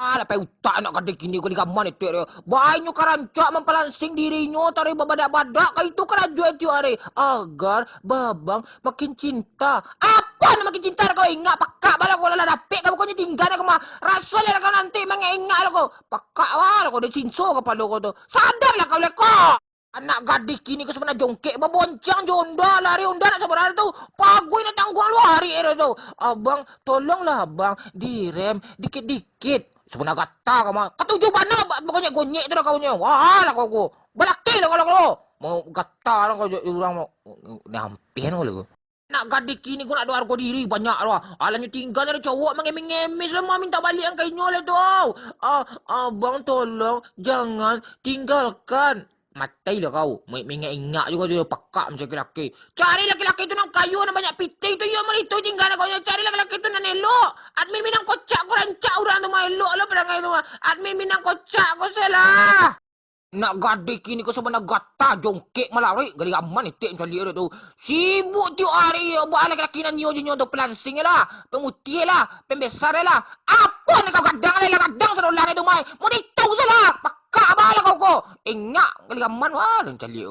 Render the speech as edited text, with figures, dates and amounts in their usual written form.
Lapai utak nak kadek kini kali gaman itu dia. Bainyo karancak mempalansing dirinya tari babadak-badak ka itu kerajuan itu hari agar babang makin cinta. Apa nak makin cinta kau ingat pakak bala kau lala dapik kau bukannya tinggal kau mah rasul lah kau nanti mengingat kau pakak wah kau dah sinso kepala kau tu sadarlah kau leko. Anak gadis kini kau sebenarnya jongkek berboncang jonda lari unda nak sebenarnya tu pagui nak tangguh lu hari itu. Abang tolonglah abang direm dikit-dikit. Sebenarnya kata kamu, ketujuh mana pokoknya gonyek tu dah kaunya. Wah lah kau, balaki lah kalau mau kata orang kau orang mau nampian kau lagu. Nak gadis kini kau nak ada harga diri banyak lah. Alanya tinggal dari cowok mengemis-ngemis lah minta balik yang kainnya lah tu. Abang tolong jangan tinggalkan. Matai lah kau. Mengingat-ingat juga dia pakak macam lelaki. Cari lelaki-lelaki tu nak kayu nak banyak piting tu. Ya mari tu tinggal kau. Cari lelaki tu nak elok. Admin minang kocak kau rancak orang tu mah elok lah perangai tu mah. Admin minang kocak kau salah. Nak gadis kini kau sebenarnya gata jongkek malari. Gali aman itik macam dia tu. Sibuk tiap hari. Buat lelaki nak nyo je nyo tu pelansing lah. Pemutih lah. Pembesar lah. Apa ni kau kadang lah. Kadang sedolah ni tu mah. Mau ditahu salah. Pakak bala kau. Ingat gali aman wah. Dan calik